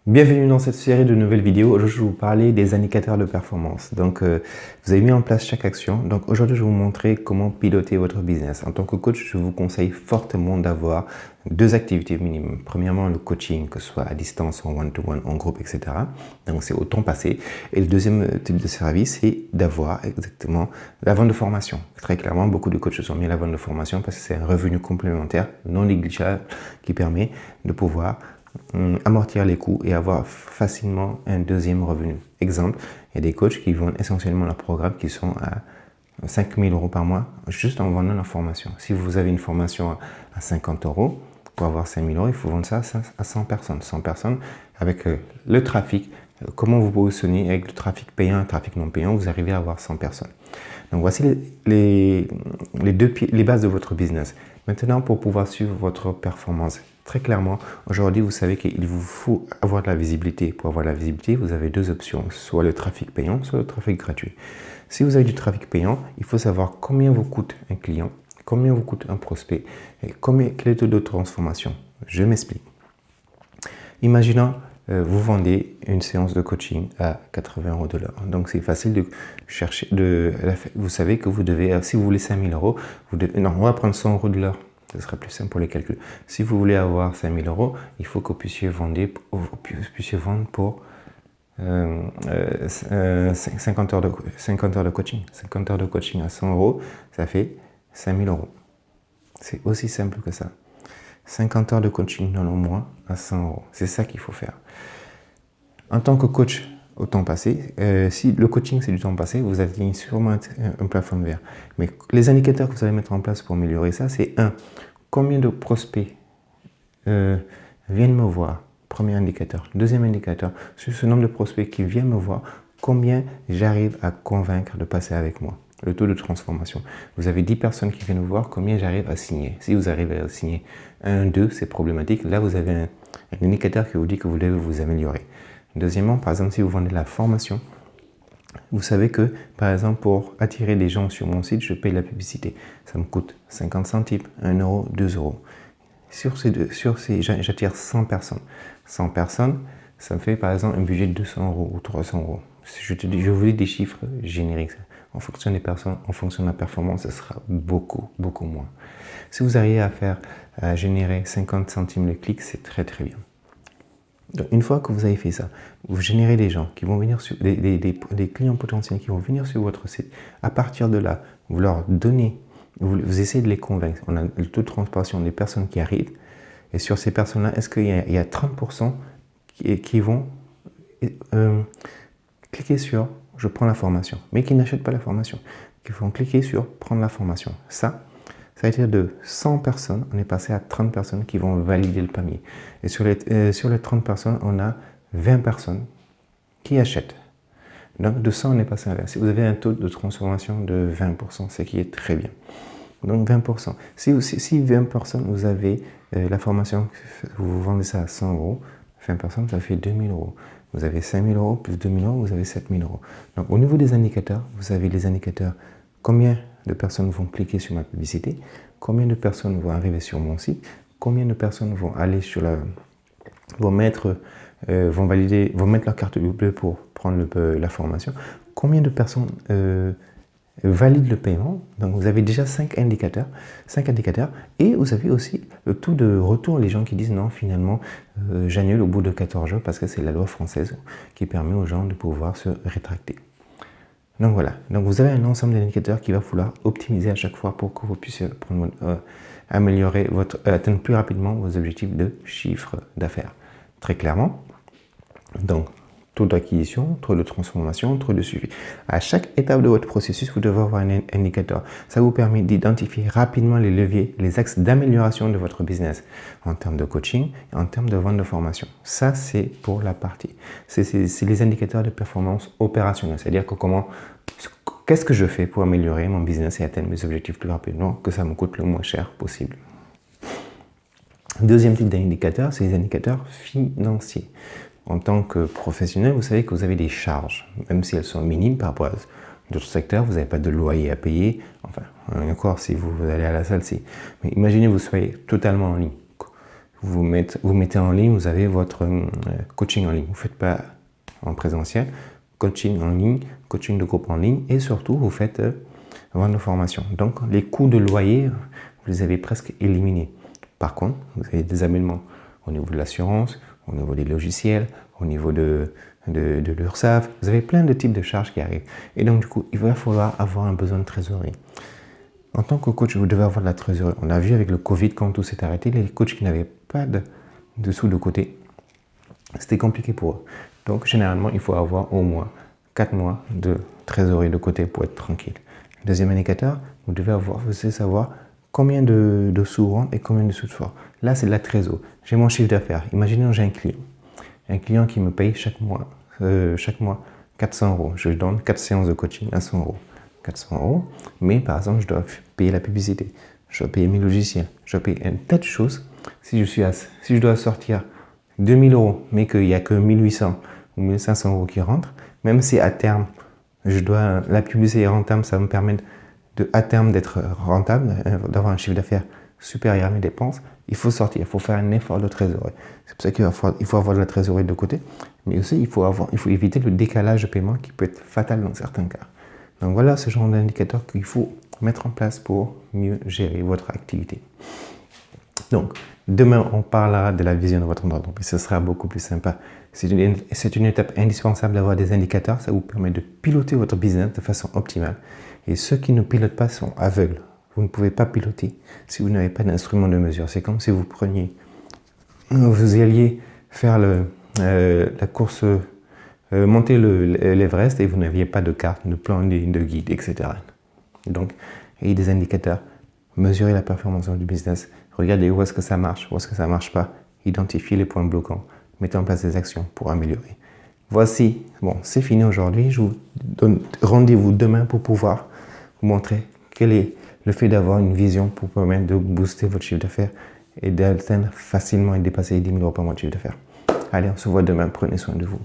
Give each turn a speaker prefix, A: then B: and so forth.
A: Bienvenue dans cette série de nouvelles vidéos. Aujourd'hui, je vais vous parler des indicateurs de performance. Donc, vous avez mis en place chaque action. Donc, aujourd'hui, je vais vous montrer comment piloter votre business. En tant que coach, je vous conseille fortement d'avoir deux activités minimum. Premièrement, le coaching, que ce soit à distance, en one-to-one, en groupe, etc. Donc, c'est au temps passé. Et le deuxième type de service, c'est d'avoir exactement la vente de formation. Très clairement, beaucoup de coachs se sont mis à la vente de formation parce que c'est un revenu complémentaire non négligeable qui permet de pouvoir amortir les coûts et avoir facilement un deuxième revenu. Exemple, il y a des coachs qui vendent essentiellement leurs programmes qui sont à 5 000 € par mois juste en vendant la formation. Si vous avez une formation à 50 € pour avoir 5 000 €, il faut vendre ça à 100 personnes. 100 personnes avec le trafic, comment vous positionnez avec le trafic payant et le trafic non payant, vous arrivez à avoir 100 personnes. Donc voici les bases de votre business. Maintenant, pour pouvoir suivre votre performance, très clairement, aujourd'hui, vous savez qu'il vous faut avoir de la visibilité. Pour avoir de la visibilité, vous avez deux options, soit le trafic payant, soit le trafic gratuit. Si vous avez du trafic payant, il faut savoir combien vous coûte un client, combien vous coûte un prospect et quel est le taux de transformation. Je m'explique. Imaginons, vous vendez une séance de coaching à 80 € de l'heure. Donc, c'est facile de chercher, vous savez que vous devez, si vous voulez 5 000 €, non, on va prendre 100 € de l'heure. Ce sera plus simple pour les calculs. Si vous voulez avoir 5 000 €, il faut que vous puissiez vendre pour 50 heures de coaching. 50 heures de coaching à 100 €, ça fait 5 000 €. C'est aussi simple que ça. 50 heures de coaching dans le mois à 100 €. C'est ça qu'il faut faire. En tant que coach au temps passé, si le coaching c'est du temps passé, vous avez sûrement un plafond vert. Mais les indicateurs que vous allez mettre en place pour améliorer ça, c'est 1. Combien de prospects viennent me voir? Premier indicateur. Deuxième indicateur, sur ce nombre de prospects qui viennent me voir, combien j'arrive à convaincre de passer avec moi? Le taux de transformation. Vous avez 10 personnes qui viennent vous voir, combien j'arrive à signer? Si vous arrivez à signer 1, 2, c'est problématique. Là, vous avez un indicateur qui vous dit que vous devez vous améliorer. Deuxièmement, par exemple, si vous vendez la formation, vous savez que, par exemple, pour attirer des gens sur mon site, je paye la publicité. Ça me coûte 50 centimes, 1 €, 2 €. J'attire 100 personnes. 100 personnes, ça me fait par exemple un budget de 200 € ou 300 €. Je vous dis des chiffres génériques. En fonction des personnes, en fonction de la performance, ce sera beaucoup, beaucoup moins. Si vous arrivez à générer 50 centimes le clic, c'est très, très bien. Donc, une fois que vous avez fait ça, vous générez des gens qui vont venir sur des clients potentiels qui vont venir sur votre site. À partir de là, vous leur donnez, vous essayez de les convaincre. On a le taux de transformation des personnes qui arrivent. Et sur ces personnes-là, est-ce qu'il y a 30% qui vont cliquer sur « je prends la formation », mais qui n'achètent pas la formation, qui vont cliquer sur « prendre la formation ». Ça veut dire de 100 personnes, on est passé à 30 personnes qui vont valider le panier. Et sur les 30 personnes, on a 20 personnes qui achètent. Donc, de 100, on est passé à 20. Si vous avez un taux de transformation de 20%, ce qui est très bien. Donc, 20%. Si 20 personnes, vous avez la formation, vous vendez ça à 100 €, 20 personnes, ça fait 2 000 €. Vous avez 5 000 € plus 2 000 €, vous avez 7 000 €. Donc, au niveau des indicateurs, vous avez les indicateurs combien de personnes vont cliquer sur ma publicité, combien de personnes vont arriver sur mon site, combien de personnes vont aller sur vont mettre leur carte bleue pour prendre la formation, combien de personnes valident le paiement. Donc vous avez déjà 5 indicateurs, et vous avez aussi le taux de retour, les gens qui disent non, finalement j'annule au bout de 14 jours parce que c'est la loi française qui permet aux gens de pouvoir se rétracter. Donc voilà, donc vous avez un ensemble d'indicateurs qu'il va falloir optimiser à chaque fois pour que vous puissiez atteindre plus rapidement vos objectifs de chiffre d'affaires. Très clairement, donc taux d'acquisition, taux de transformation, taux de suivi. À chaque étape de votre processus, vous devez avoir un indicateur. Ça vous permet d'identifier rapidement les leviers, les axes d'amélioration de votre business en termes de coaching et en termes de vente de formation. Ça, c'est pour la partie. C'est les indicateurs de performance opérationnelle. C'est-à-dire que qu'est-ce que je fais pour améliorer mon business et atteindre mes objectifs plus rapidement, que ça me coûte le moins cher possible. Deuxième type d'indicateur, c'est les indicateurs financiers. En tant que professionnel, vous savez que vous avez des charges, même si elles sont minimes par rapport à d'autres secteurs, vous n'avez pas de loyer à payer. Enfin, encore si vous allez à la salle, si. Mais imaginez vous soyez totalement en ligne. vous mettez en ligne, vous avez votre coaching en ligne. Vous ne faites pas en présentiel, coaching en ligne, coaching de groupe en ligne et surtout vous faites vente de formation. Donc les coûts de loyer, vous les avez presque éliminés. Par contre, vous avez des abonnements au niveau de l'assurance, au niveau des logiciels, au niveau de l'URSSAF. Vous avez plein de types de charges qui arrivent. Et donc du coup, il va falloir avoir un besoin de trésorerie. En tant que coach, vous devez avoir de la trésorerie. On a vu avec le Covid, quand tout s'est arrêté, les coachs qui n'avaient pas de sous de côté, c'était compliqué pour eux. Donc, généralement, il faut avoir au moins 4 mois de trésorerie de côté pour être tranquille. Deuxième indicateur, vous devez savoir combien de sous rentrent et combien de sous de fort. Là, c'est de la trésorerie. J'ai mon chiffre d'affaires. Imaginons j'ai un client. Un client qui me paye chaque mois 400 €. Je lui donne 4 séances de coaching à 100 €. 400 €, mais par exemple, je dois payer la publicité, je dois payer mes logiciels, je dois payer un tas de choses. Si je dois sortir 2000 €, mais qu'il n'y a que 1800 ou 1500 € qui rentrent, même si à terme, la publicité est rentable, ça va me permettre à terme d'être rentable, d'avoir un chiffre d'affaires supérieur à mes dépenses, il faut sortir, il faut faire un effort de trésorerie. C'est pour ça qu'il faut avoir de la trésorerie de côté, mais aussi il faut éviter le décalage de paiement qui peut être fatal dans certains cas. Donc voilà ce genre d'indicateur qu'il faut mettre en place pour mieux gérer votre activité. Donc, demain, on parlera de la vision de votre entreprise. Ce sera beaucoup plus sympa. C'est une étape indispensable d'avoir des indicateurs. Ça vous permet de piloter votre business de façon optimale. Et ceux qui ne pilotent pas sont aveugles. Vous ne pouvez pas piloter si vous n'avez pas d'instrument de mesure. C'est comme si vous alliez faire la course, monter l'Everest et vous n'aviez pas de carte, de plan, de guide, etc. Donc, ayez des indicateurs, mesurez la performance du business, regardez où est-ce que ça marche, où est-ce que ça ne marche pas, identifiez les points bloquants, mettez en place des actions pour améliorer. Voici, bon, c'est fini aujourd'hui. Je vous donne rendez-vous demain pour pouvoir vous montrer quel est le fait d'avoir une vision pour permettre de booster votre chiffre d'affaires et d'atteindre facilement et dépasser les 10 000 € par mois de chiffre d'affaires. Allez, on se voit demain. Prenez soin de vous.